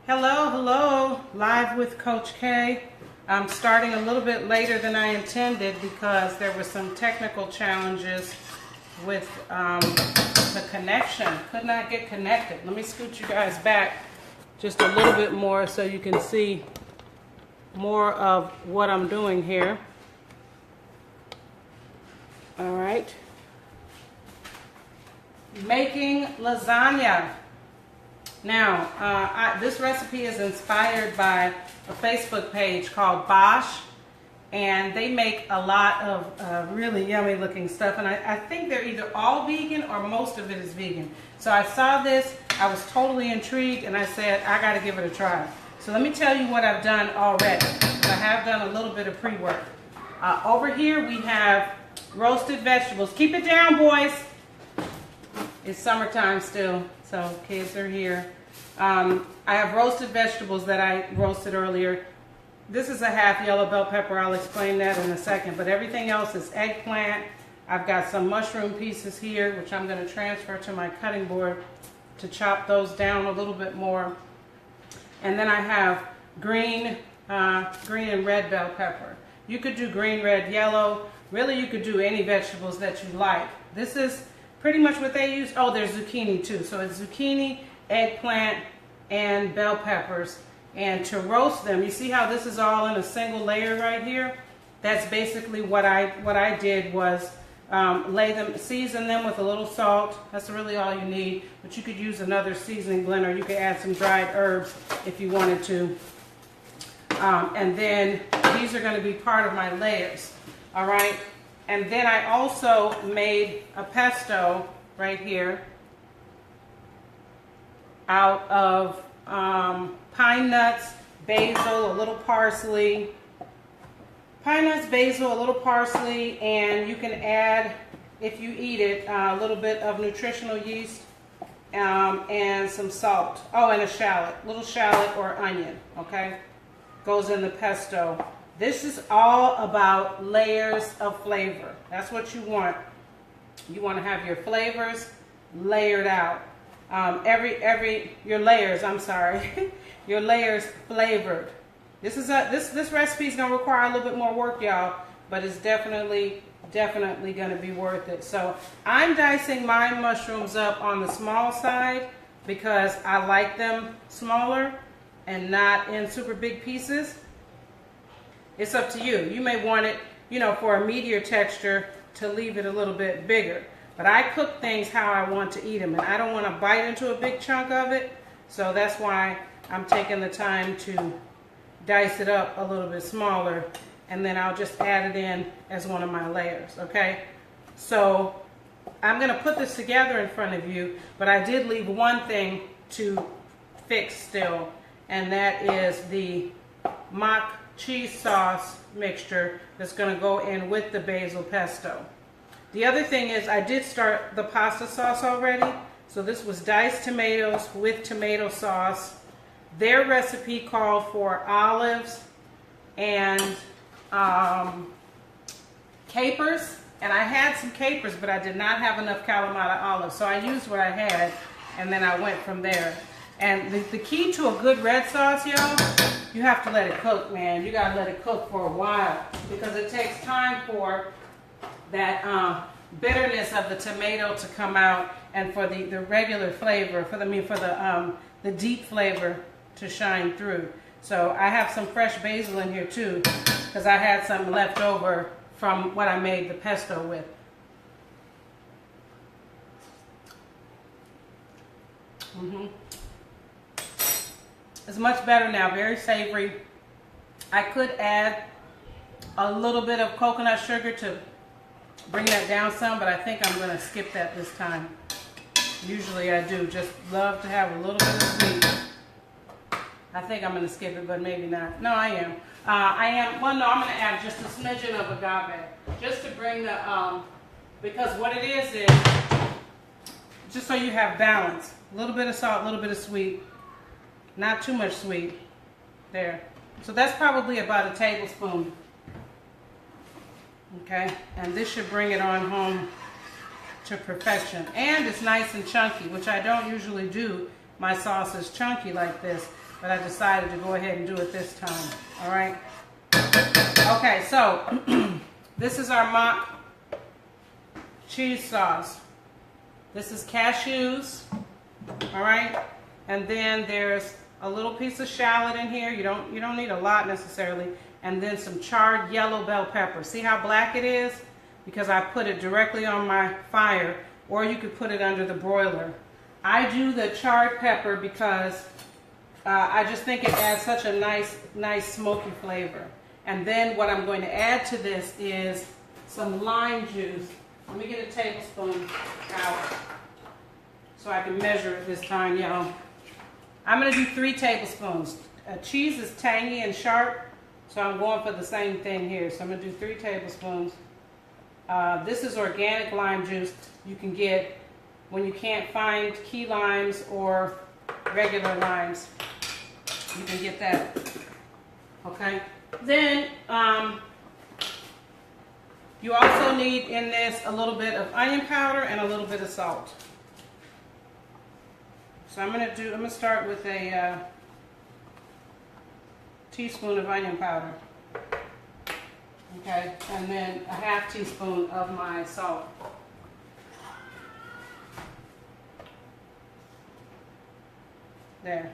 Hello, hello, live with Coach K. I'm starting a little bit later than I intended because there were some technical challenges with the connection. Could not get connected. Let me scoot you guys back just a little bit more so you can see more of what I'm doing here. All right. Making lasagna. Now, this recipe is inspired by a Facebook page called Bosch, and they make a lot of really yummy looking stuff, and I think they're either all vegan or most of it is vegan. So I saw this, I was totally intrigued, and I said, I gotta give it a try. So let me tell you what I've done already. I have done a little bit of pre-work. Over here we have roasted vegetables. Keep it down, boys. It's summertime still, so kids are here. I have roasted vegetables that I roasted earlier. This is a half yellow bell pepper. I'll explain that in a second. But everything else is eggplant. I've got some mushroom pieces here, which I'm going to transfer to my cutting board to chop those down a little bit more. And then I have green and red bell pepper. You could do green, red, yellow. Really, you could do any vegetables that you like. This is pretty much what they use. Oh, there's zucchini too. So it's zucchini, eggplant, and bell peppers. And to roast them, you see how this is all in a single layer right here? That's basically what I did was season them with a little salt. That's really all you need. But you could use another seasoning blender. You could add some dried herbs if you wanted to. And then these are going to be part of my layers. All right. And then I also made a pesto right here out of pine nuts, basil, a little parsley. Pine nuts, basil, a little parsley, and you can add, if you eat it, a little bit of nutritional yeast and some salt. Oh, and a shallot, little shallot or onion, okay? Goes in the pesto. This is all about layers of flavor. That's what you want. You want to have your flavors layered out. Your layers, I'm sorry, your layers flavored. This recipe is going to require a little bit more work, y'all, but it's definitely going to be worth it. So I'm dicing my mushrooms up on the small side because I like them smaller and not in super big pieces. It's up to you. You may want it, for a meatier texture to leave it a little bit bigger. But I cook things how I want to eat them, and I don't want to bite into a big chunk of it. So that's why I'm taking the time to dice it up a little bit smaller, and then I'll just add it in as one of my layers, okay? So I'm going to put this together in front of you, but I did leave one thing to fix still, and that is the mock cheese sauce mixture that's going to go in with the basil pesto. The other thing is I did start the pasta sauce already. So this was diced tomatoes with tomato sauce. Their recipe called for olives and capers. And I had some capers, but I did not have enough Kalamata olives. So I used what I had, and then I went from there. And the key to a good red sauce, y'all, you have to let it cook, man. You got to let it cook for a while because it takes time for that bitterness of the tomato to come out and for the regular flavor, for the deep flavor to shine through. So I have some fresh basil in here too because I had some left over from what I made the pesto with. It's much better now, very savory. I could add a little bit of coconut sugar to bring that down some, but I think I'm going to skip that this time. Usually I do, just love to have a little bit of sweet. I think I'm going to skip it, but maybe not. No, I am. Well, no, I'm going to add just a smidgen of agave, just to bring the, because what it is just so you have balance. A little bit of salt, a little bit of sweet. Not too much sweet. There. So that's probably about a tablespoon. Okay, and this should bring it on home to perfection. And it's nice and chunky, which I don't usually do my sauce is chunky like this. but I decided to go ahead and do it this time. All right. Okay, so this is our mock cheese sauce. This is cashews, all right, and then there's a little piece of shallot in here. You don't need a lot necessarily, and then some charred yellow bell pepper. See how black it is? Because I put it directly on my fire, or you could put it under the broiler. I do the charred pepper because I just think it adds such a nice smoky flavor. And then what I'm going to add to this is some lime juice. Let me get a tablespoon out so I can measure it this time, y'all. I'm going to do 3 tablespoons. Cheese is tangy and sharp, so I'm going for the same thing here. So I'm going to do 3 tablespoons. This is organic lime juice you can get when you can't find key limes or regular limes. You can get that. Okay. Then you also need in this a little bit of onion powder and a little bit of salt. So I'm gonna start with a teaspoon of onion powder. Okay, and then a half teaspoon of my salt. There.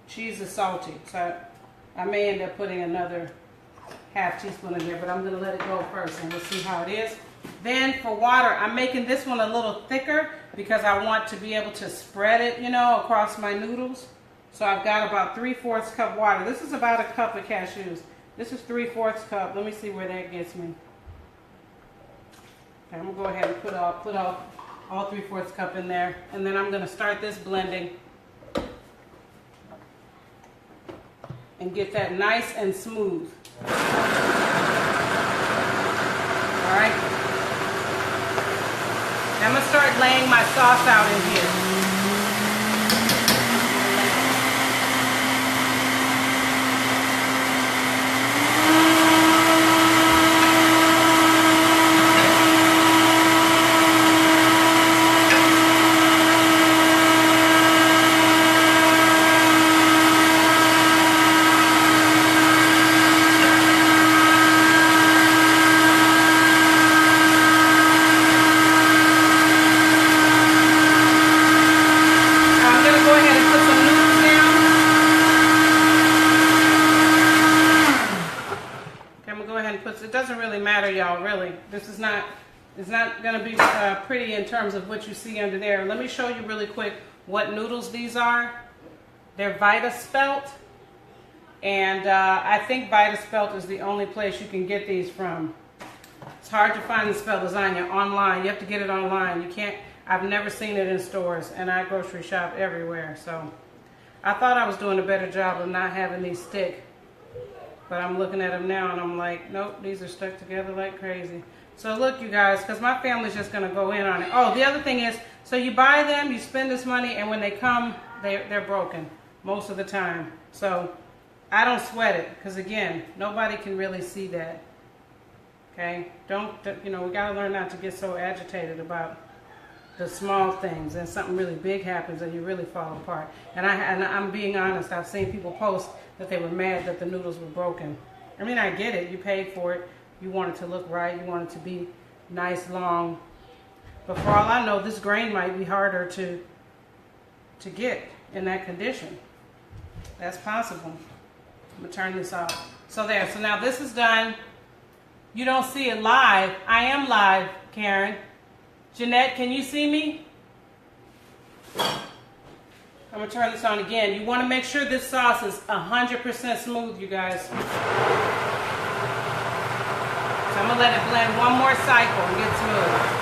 Cheese is salty, so I may end up putting another half teaspoon in there, but I'm going to let it go first and we'll see how it is. Then for water, I'm making this one a little thicker because I want to be able to spread it, you know, across my noodles. So I've got about 3/4 cup water. This is about a cup of cashews. This is 3/4 cup. Let me see where that gets me. Okay, I'm going to go ahead and put all 3/4 cup in there. And then I'm going to start this blending and get that nice and smooth. All right. Now I'm going to start laying my sauce out in here. It doesn't really matter, y'all, really. This is not, it's not going to be pretty in terms of what you see under there. Let me show you really quick what noodles these are. They're Vita Spelt, and I think Vita Spelt is the only place you can get these from. It's hard to find the spelt lasagna online. You have to get it online. You can't, I've never seen it in stores, and I grocery shop everywhere. So I thought I was doing a better job of not having these stick. But I'm looking at them now and I'm like, nope, these are stuck together like crazy. So look, you guys, because my family's just going to go in on it. Oh, the other thing is, so you buy them, you spend this money, and when they come, they're broken most of the time. So I don't sweat it because, again, nobody can really see that. Okay? You know, we got to learn not to get so agitated about the small things, and something really big happens and you really fall apart. And I'm being honest, I've seen people post that they were mad that the noodles were broken. I mean, I get it. You paid for it. You want it to look right. You want it to be nice, long. But for all I know, this grain might be harder to get in that condition. That's possible. I'm going to turn this off. So there. So now this is done. You don't see it live. I am live, Karen. Jeanette, can you see me? I'm going to turn this on again. You want to make sure this sauce is 100% smooth, you guys. So I'm going to let it blend one more cycle and get smooth.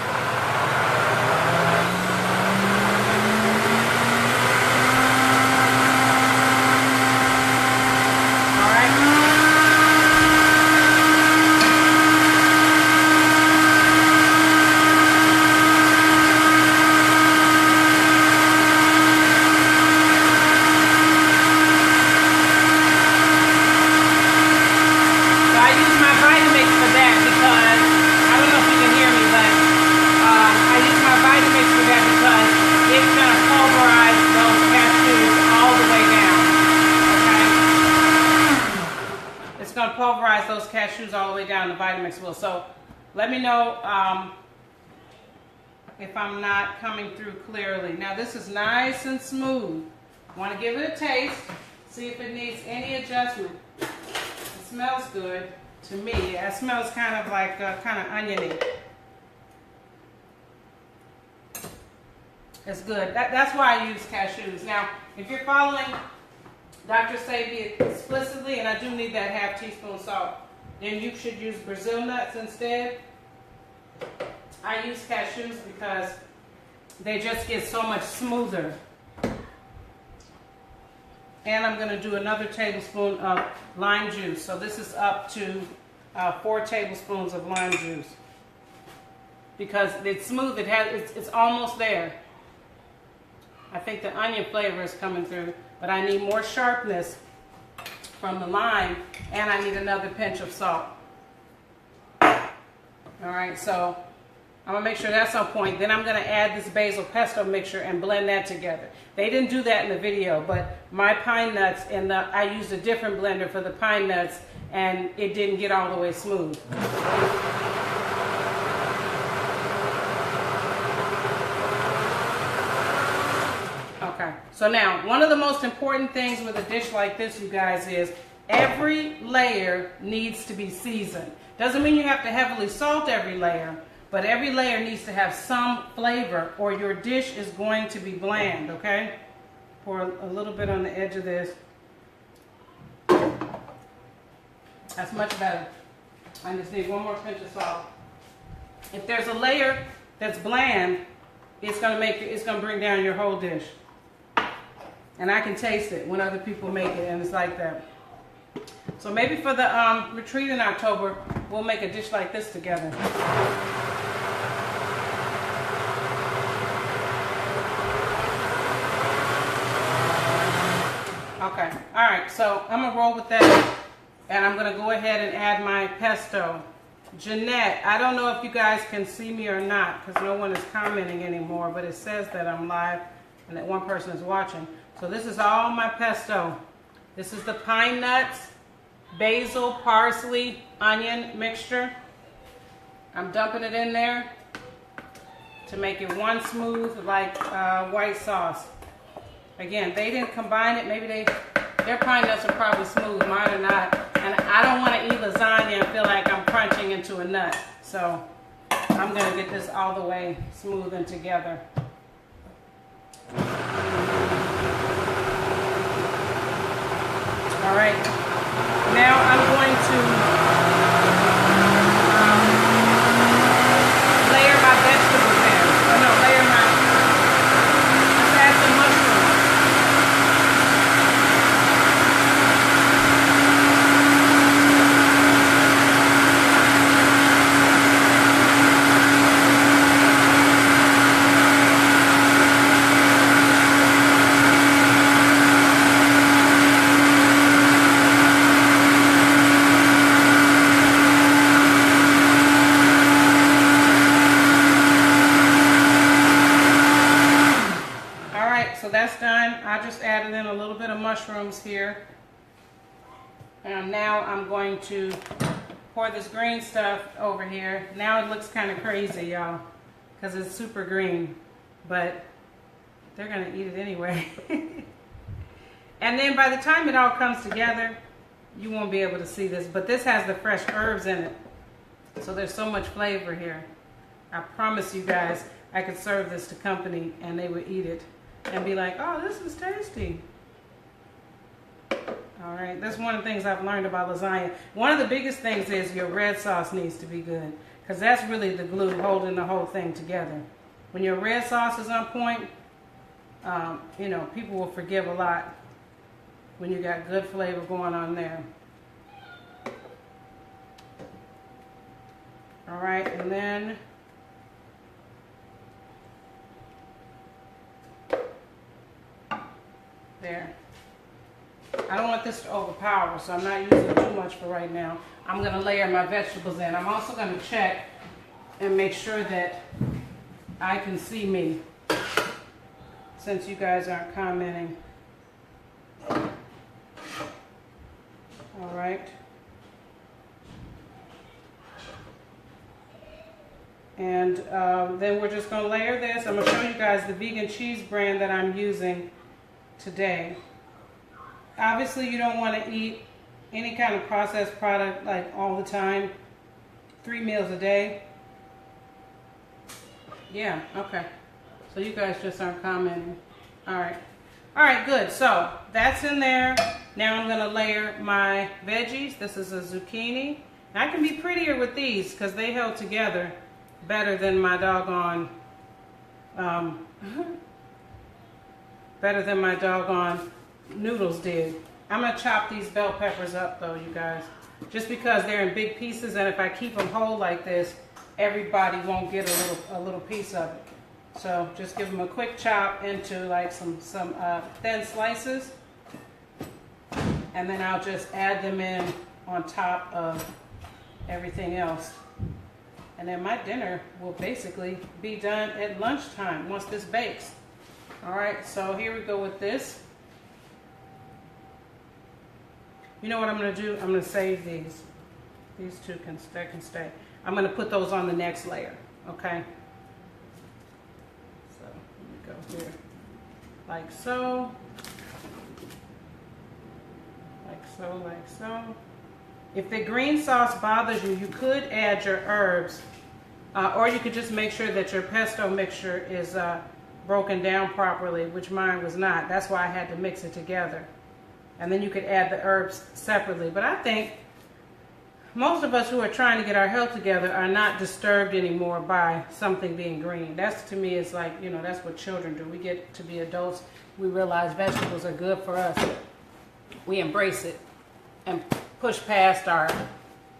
pulverize those cashews all the way down to Vitamix will. So let me know if I'm not coming through clearly. Now this is nice and smooth. Want to give it a taste, see if it needs any adjustment. It smells good to me. It smells kind of like kind of oniony. It's good. That's why I use cashews. Now, if you're following Dr. Savy explicitly, and I do need that ½ teaspoon salt, then you should use Brazil nuts instead. I use cashews because they just get so much smoother. And I'm going to do another tablespoon of lime juice. So this is up to 4 tablespoons of lime juice. Because it's smooth, it's almost there. I think the onion flavor is coming through, but I need more sharpness from the lime, and I need another pinch of salt. All right, so I'm gonna make sure that's on point. Then I'm gonna add this basil pesto mixture and blend that together. They didn't do that in the video, but my pine nuts, and I used a different blender for the pine nuts, and it didn't get all the way smooth. Okay, so now one of the most important things with a dish like this, you guys, is every layer needs to be seasoned. Doesn't mean you have to heavily salt every layer, but every layer needs to have some flavor or your dish is going to be bland, okay? Pour a little bit on the edge of this. That's much better. I just need one more pinch of salt. If there's a layer that's bland, it's gonna bring down your whole dish. And I can taste it when other people make it, and it's like that. So maybe for the retreat in October, we'll make a dish like this together. Okay, all right, so I'm gonna roll with that, and I'm gonna go ahead and add my pesto. Jeanette, I don't know if you guys can see me or not, because no one is commenting anymore, but it says that I'm live and that one person is watching. So this is all my pesto. This is the pine nuts, basil, parsley, onion mixture. I'm dumping it in there to make it one smooth like white sauce. Again, they didn't combine it. Maybe their pine nuts are probably smooth. Mine are not. And I don't want to eat lasagna and feel like I'm crunching into a nut. So I'm going to get this all the way smooth and together. All right, now I'm going to layer my vegetables in. Oh no, let's add some mushrooms. So that's done. I just added in a little bit of mushrooms here. And now I'm going to pour this green stuff over here. Now it looks kind of crazy, y'all, because it's super green, but they're going to eat it anyway. And then by the time it all comes together, you won't be able to see this, but this has the fresh herbs in it. So there's so much flavor here. I promise you guys, I could serve this to company and they would eat it and be like, oh, this is tasty. All right, that's one of the things I've learned about lasagna. One of the biggest things is your red sauce needs to be good, because that's really the glue holding the whole thing together. When your red sauce is on point, you know, people will forgive a lot when you got good flavor going on there. All right, and then there. I don't want this to overpower, so I'm not using too much for right now. I'm going to layer my vegetables in. I'm also going to check and make sure that I can see me, since you guys aren't commenting. All right. And then we're just gonna layer this. I'm gonna show you guys the vegan cheese brand that I'm using today. Obviously you don't wanna eat any kind of processed product like all the time. 3 meals a day. Yeah, okay. So you guys just aren't commenting. All right, good. So that's in there. Now I'm gonna layer my veggies. This is a zucchini. And I can be prettier with these because they held together better than my doggone, noodles did. I'm gonna chop these bell peppers up though, you guys, just because they're in big pieces, and if I keep them whole like this, everybody won't get a little piece of it. So just give them a quick chop into like some thin slices, and then I'll just add them in on top of everything else. And then my dinner will basically be done at lunchtime once this bakes. All right, so here we go with this. You know what I'm gonna do? I'm gonna save these. These two can stay. I'm gonna put those on the next layer, okay? So let me go here, like so. Like so. If the green sauce bothers you, you could add your herbs, or you could just make sure that your pesto mixture is broken down properly, which mine was not. That's why I had to mix it together. And then you could add the herbs separately. But I think most of us who are trying to get our health together are not disturbed anymore by something being green. That's, to me, is like, you know, that's what children do. We get to be adults, we realize vegetables are good for us. We embrace it and push past our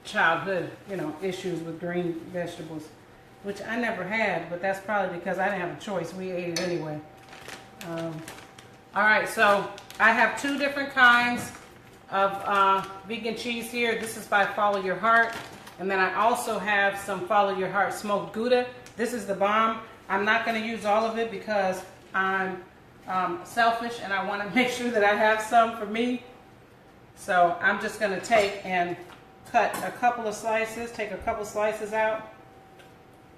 childhood, you know, issues with green vegetables, which I never had, but that's probably because I didn't have a choice. We ate it anyway. All right, so I have 2 different kinds of vegan cheese here. This is by Follow Your Heart. And then I also have some Follow Your Heart smoked Gouda. This is the bomb. I'm not going to use all of it because I'm selfish and I want to make sure that I have some for me. So I'm just going to take and cut a couple of slices, take a couple slices out,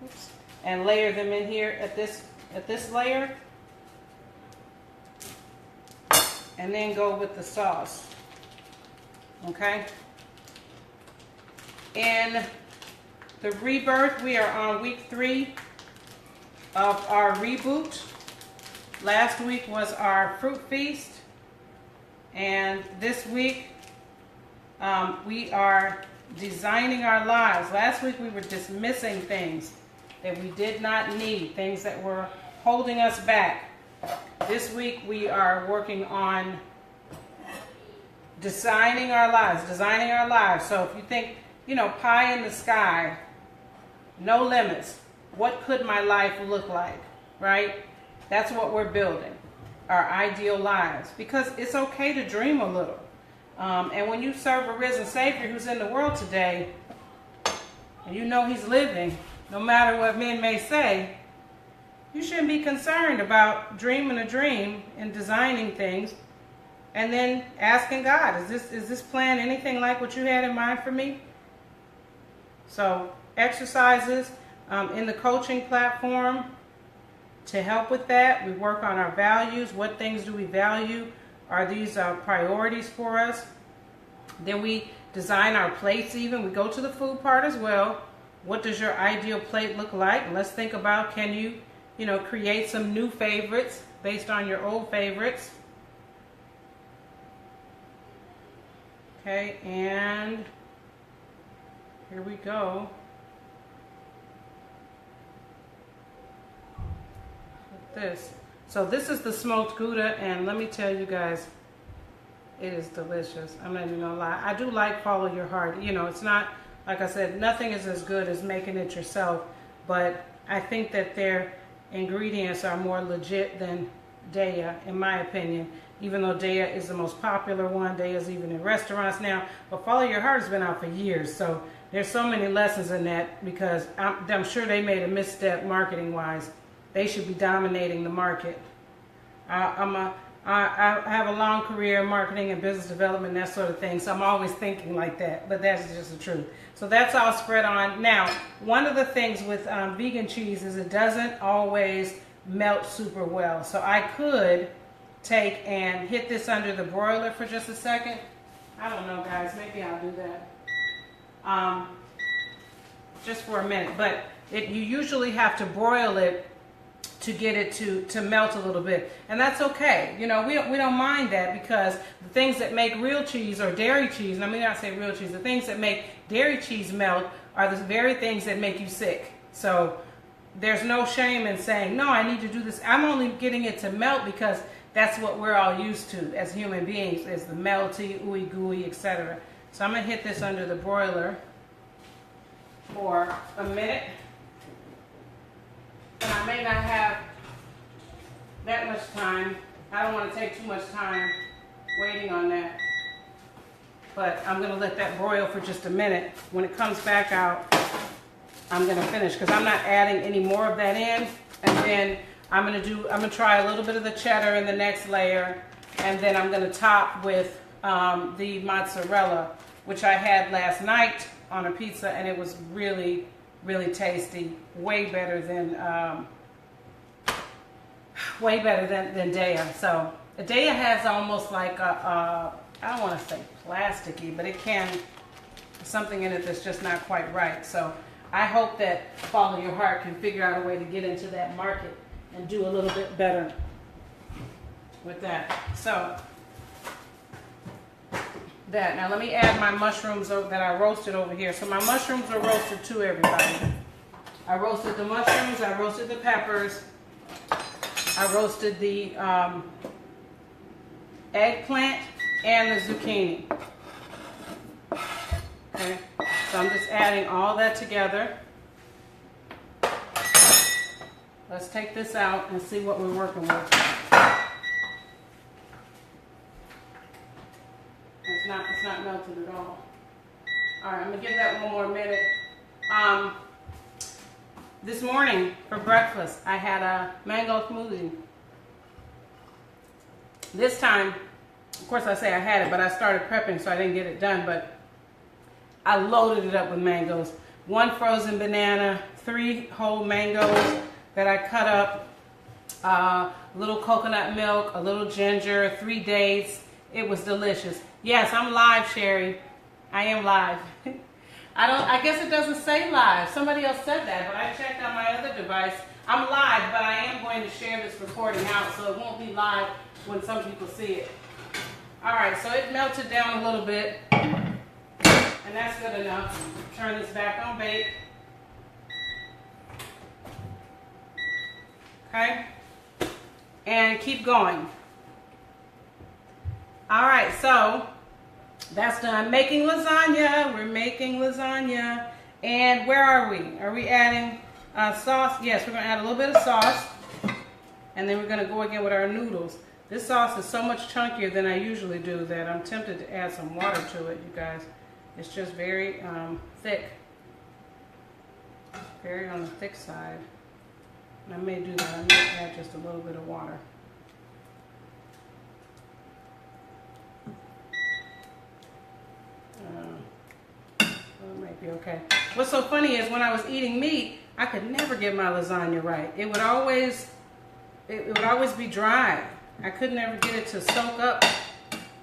oops, and layer them in here at this layer. And then go with the sauce. Okay? In the rebirth, we are on week 3 of our reboot. Last week was our fruit feast. And this week, we are designing our lives. Last week, we were dismissing things that we did not need, things that were holding us back. This week we are working on designing our lives. So if you think, you know, pie in the sky, no limits, what could my life look like, right? That's what we're building, our ideal lives, because it's okay to dream a little. And when you serve a risen Savior who's in the world today, and you know he's living, no matter what men may say, you shouldn't be concerned about dreaming a dream and designing things and then asking God, is this plan anything like what you had in mind for me? So exercises in the coaching platform to help with that. We work on our values. What things do we value? Are these priorities for us? Then we design our plates even. We go to the food part as well. What does your ideal plate look like? And let's think about, can you create some new favorites based on your old favorites. Okay, and here we go. With this. So this is the smoked Gouda, and let me tell you guys, it is delicious. I'm not even gonna lie. I do like Follow Your Heart. You know, it's not, like I said, nothing is as good as making it yourself, but I think that their ingredients are more legit than Daya, in my opinion, even though Daya is the most popular one. Daya's even in restaurants now, but Follow Your Heart has been out for years, so there's so many lessons in that, because I'm sure they made a misstep marketing wise. They should be dominating the market. I'm a I have a long career in marketing and business development and that sort of thing, so I'm always thinking like that, but that's just the truth. So that's all spread on. Now, one of the things with vegan cheese is it doesn't always melt super well. So I could take and hit this under the broiler for just a second. I don't know, guys, maybe I'll do that. Just for a minute, but you usually have to broil it to get it to melt a little bit, and that's okay. You know, we don't mind that, because the things that make real cheese or dairy cheese, and I mean not say real cheese, the things that make dairy cheese melt are the very things that make you sick. So there's no shame in saying, no, I need to do this. I'm only getting it to melt because that's what we're all used to as human beings, is the melty, ooey gooey, etc. So I'm gonna hit this under the broiler for a minute. And I may not have that much time. I don't want to take too much time waiting on that. But I'm going to let that broil for just a minute. When it comes back out, I'm going to finish, because I'm not adding any more of that in. And then I'm going to try a little bit of the cheddar in the next layer. And then I'm going to top with the mozzarella, which I had last night on a pizza, and it was really, really tasty. Way better than Daya. So Daya has almost like a I don't want to say plasticky, but it can, something in it that's just not quite right. So I hope that Follow Your Heart can figure out a way to get into that market and do a little bit better with that. So that, now let me add my mushrooms that I roasted over here. So my mushrooms are roasted too, everybody. I roasted the mushrooms, I roasted the peppers, I roasted the eggplant and the zucchini. Okay, so I'm just adding all that together. Let's take this out and see what we're working with. It's not melted at all. All right, I'm gonna give that one more minute. This morning for breakfast, I had a mango smoothie. This time, of course I say I had it, but I started prepping so I didn't get it done, but I loaded it up with mangoes. 1 frozen banana, 3 whole mangoes that I cut up, a little coconut milk, a little ginger, 3 dates. It was delicious. Yes, I'm live, Sherry. I am live. I guess it doesn't say live. Somebody else said that, but I checked on my other device. I'm live, but I am going to share this recording out, so it won't be live when some people see it. All right, so it melted down a little bit, and that's good enough. Turn this back on bake. Okay, and keep going. All right, so that's done. Making lasagna. We're making lasagna. And where are we? Are we adding sauce? Yes, we're going to add a little bit of sauce. And then we're going to go again with our noodles. This sauce is so much chunkier than I usually do that I'm tempted to add some water to it, you guys. It's just very thick. Very on the thick side. And I may do that. I may add just a little bit of water. It might be okay. What's so funny is when I was eating meat, I could never get my lasagna right. It would always be dry. I could never get it to soak up.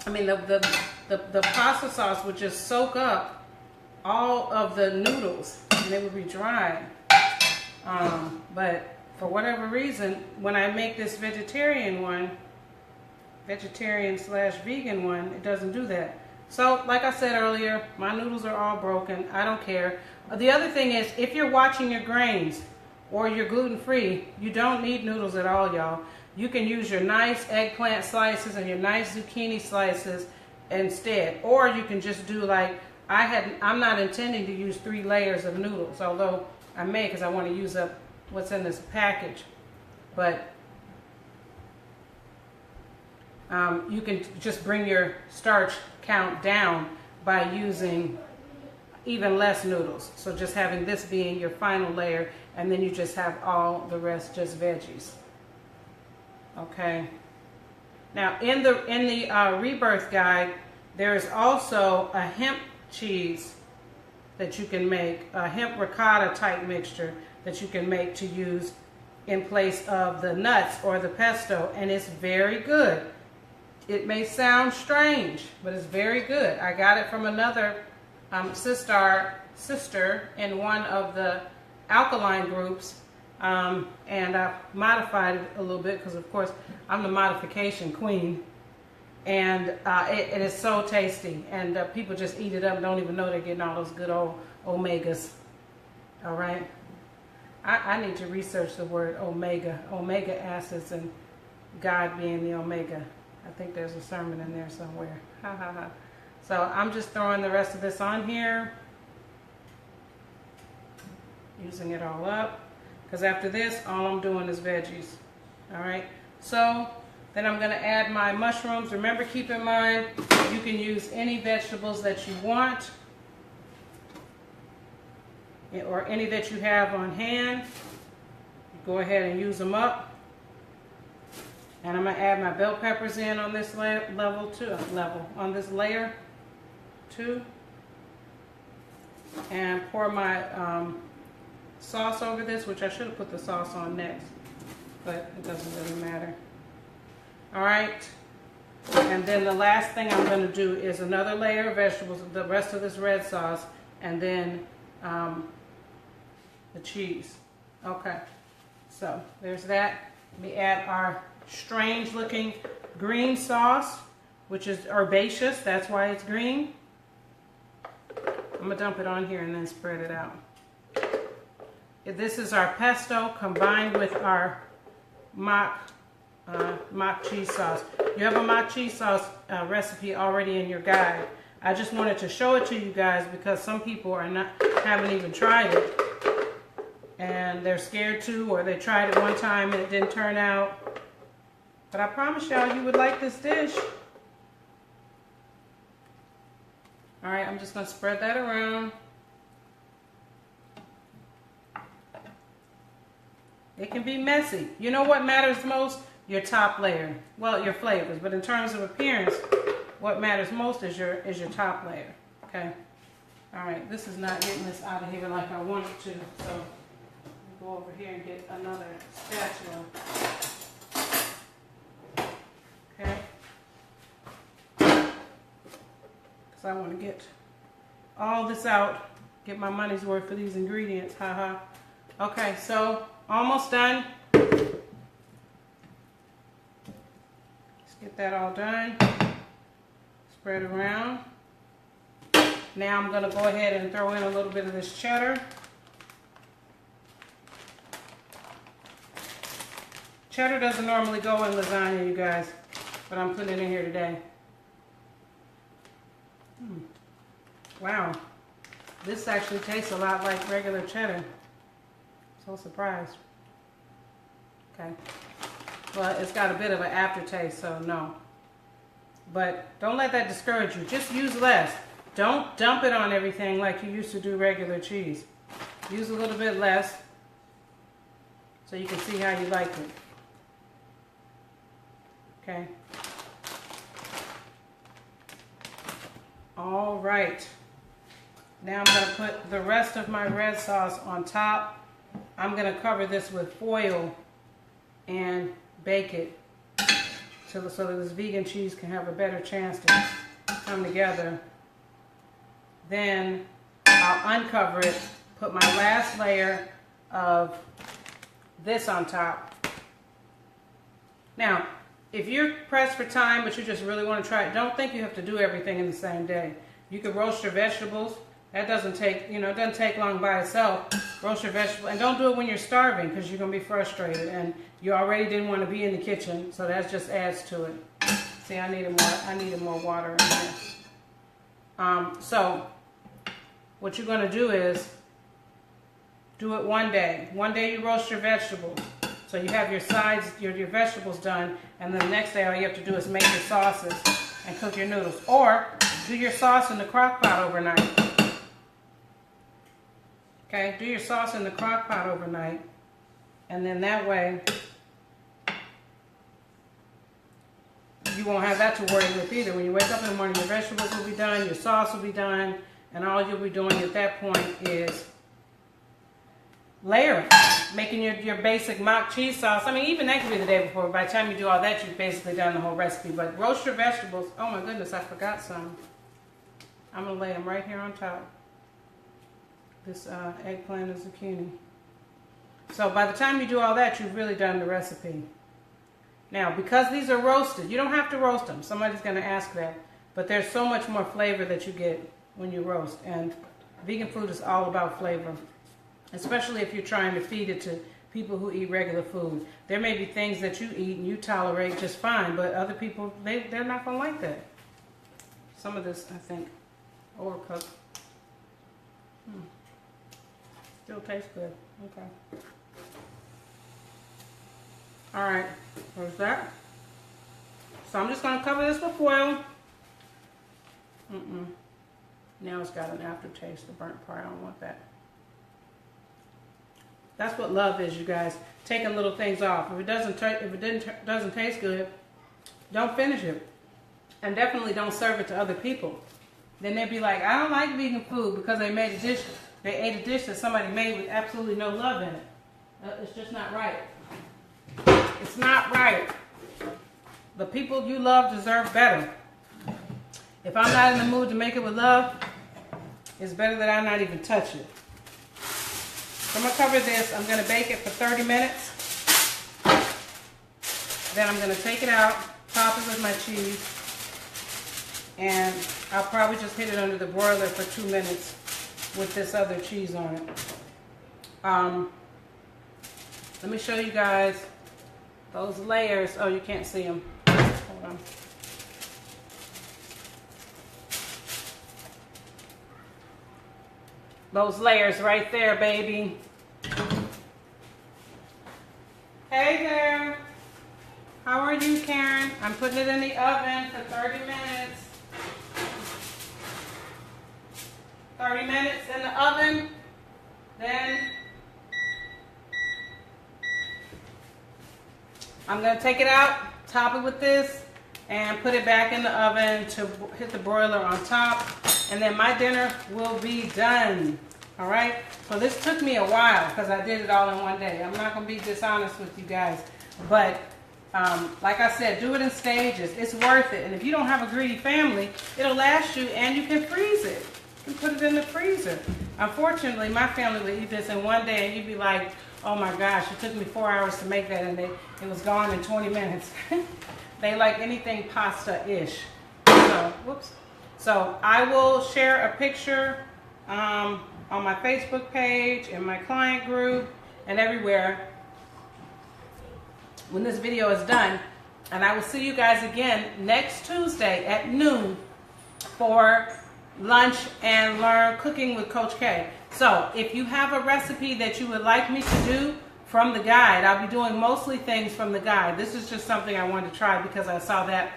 I mean, the pasta sauce would just soak up all of the noodles, and it would be dry. But for whatever reason, when I make this vegetarian slash vegan one, it doesn't do that. So, like I said earlier, my noodles are all broken. I don't care. The other thing is, if you're watching your grains or you're gluten-free, you don't need noodles at all, y'all. You can use your nice eggplant slices and your nice zucchini slices instead. Or you can just do like I'm not intending to use 3 layers of noodles, although I may, because I want to use up what's in this package. But you can just bring your starch count down by using even less noodles. So just having this being your final layer, and then you just have all the rest just veggies. Okay. Now in the Rebirth guide, there is also a hemp cheese that you can make, a hemp ricotta type mixture that you can make to use in place of the nuts or the pesto, and it's very good. It may sound strange, but it's very good. I got it from another sister in one of the alkaline groups, and I modified it a little bit because, of course, I'm the modification queen, and it is so tasty, and people just eat it up and don't even know they're getting all those good old omegas. All right, I need to research the word omega acids, and God being the omega. I think there's a sermon in there somewhere. Ha ha ha. So I'm just throwing the rest of this on here, using it all up, because after this, all I'm doing is veggies. All right, so then I'm going to add my mushrooms. Remember, keep in mind, you can use any vegetables that you want, or any that you have on hand. Go ahead and use them up. And I'm going to add my bell peppers in on this on this layer too. And pour my sauce over this, which I should have put the sauce on next, but it doesn't really matter. All right. And then the last thing I'm going to do is another layer of vegetables, the rest of this red sauce, and then the cheese. Okay. So there's that. We add our strange looking green sauce, which is herbaceous. That's why it's green. I'm going to dump it on here and then spread it out. This is our pesto combined with our mock cheese sauce. You have a mock cheese sauce recipe already in your guide. I just wanted to show it to you guys because some people haven't even tried it, and they're scared to, or they tried it one time and it didn't turn out. But I promise y'all, you would like this dish. All right, I'm just going to spread that around. It can be messy. You know what matters most? Your top layer. Well, your flavors, but in terms of appearance, what matters most is your top layer. Okay. All right. This is not getting this out of here like I want it to, so I'll go over here and get another spatula. Okay. Because I want to get all this out, get my money's worth for these ingredients. Haha. Okay. So almost done. Get that all done. Spread around. Now I'm going to go ahead and throw in a little bit of this cheddar. Cheddar doesn't normally go in lasagna, you guys, but I'm putting it in here today. Wow. This actually tastes a lot like regular cheddar. So surprised. Okay. Well, it's got a bit of an aftertaste, so no. But don't let that discourage you. Just use less. Don't dump it on everything like you used to do regular cheese. Use a little bit less so you can see how you like it. Okay. All right. Now I'm going to put the rest of my red sauce on top. I'm going to cover this with foil and bake it so that this vegan cheese can have a better chance to come together. Then I'll uncover it, put my last layer of this on top. Now, if you're pressed for time but you just really want to try it, don't think you have to do everything in the same day. You can roast your vegetables. That doesn't take, it doesn't take long by itself. Roast your vegetables, and don't do it when you're starving because you're going to be frustrated and you already didn't want to be in the kitchen, so that just adds to it. See, I needed more water in here. So what you're going to do is do it one day. One day you roast your vegetables, so you have your sides, your vegetables done, and then the next day all you have to do is make your sauces and cook your noodles, or do your sauce in the crock pot overnight. Okay, do your sauce in the crock pot overnight, and then that way you won't have that to worry with either. When you wake up in the morning, your vegetables will be done, your sauce will be done, and all you'll be doing at that point is layering, making your basic mock cheese sauce. I mean, even that could be the day before. By the time you do all that, you've basically done the whole recipe. But roast your vegetables. Oh my goodness, I forgot some. I'm going to lay them right here on top. This eggplant and zucchini. So by the time you do all that, you've really done the recipe. Now, because these are roasted, you don't have to roast them. Somebody's going to ask that. But there's so much more flavor that you get when you roast. And vegan food is all about flavor. Especially if you're trying to feed it to people who eat regular food. There may be things that you eat and you tolerate just fine, but other people, they're not going to like that. Some of this, I think, overcooked. Still tastes good. Okay. Alright, there's that. So I'm just going to cover this with foil. Now it's got an aftertaste, the burnt part. I don't want that. That's what love is, you guys. Taking little things off. If it doesn't taste good, don't finish it. And definitely don't serve it to other people. Then they'd be like, I don't like vegan food because they ate a dish that somebody made with absolutely no love in it. It's just not right. It's not right. The people you love deserve better. If I'm not in the mood to make it with love, it's better that I not even touch it. So I'm going to cover this. I'm going to bake it for 30 minutes. Then I'm going to take it out, top it with my cheese, and I'll probably just hit it under the broiler for 2 minutes with this other cheese on it. Let me show you guys those layers. Oh, you can't see them. Hold on. Those layers right there, baby. Hey there. How are you, Karen? I'm putting it in the oven for 30 minutes. 30 minutes in the oven. Then I'm going to take it out, top it with this, and put it back in the oven to hit the broiler on top. And then my dinner will be done. All right? So this took me a while because I did it all in one day. I'm not going to be dishonest with you guys. But like I said, do it in stages. It's worth it. And if you don't have a greedy family, it'll last you and you can freeze it. You can put it in the freezer. Unfortunately, my family would eat this in one day and you'd be like, oh my gosh, it took me 4 hours to make that and it was gone in 20 minutes. They like anything pasta-ish. So, whoops. So I will share a picture on my Facebook page, in my client group, and everywhere when this video is done. And I will see you guys again next Tuesday at noon for lunch and learn cooking with Coach K. So if you have a recipe that you would like me to do from the guide, I'll be doing mostly things from the guide. This is just something I wanted to try because I saw that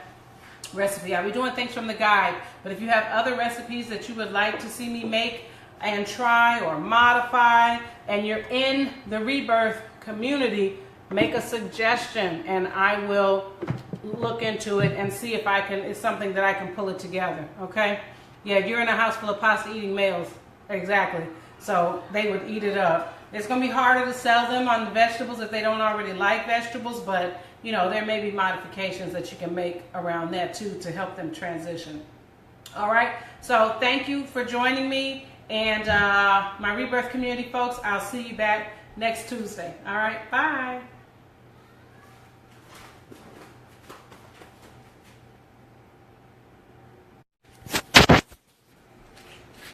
recipe. I'll be doing things from the guide, but if you have other recipes that you would like to see me make and try or modify, and you're in the Rebirth community, make a suggestion and I will look into it and see if it's something that I can pull it together, okay? Yeah, you're in a house full of pasta eating males, exactly. So they would eat it up. It's going to be harder to sell them on the vegetables if they don't already like vegetables, but you know, there may be modifications that you can make around that too to help them transition. All right, so thank you for joining me and my Rebirth community folks. I'll see you back next Tuesday. All right, bye.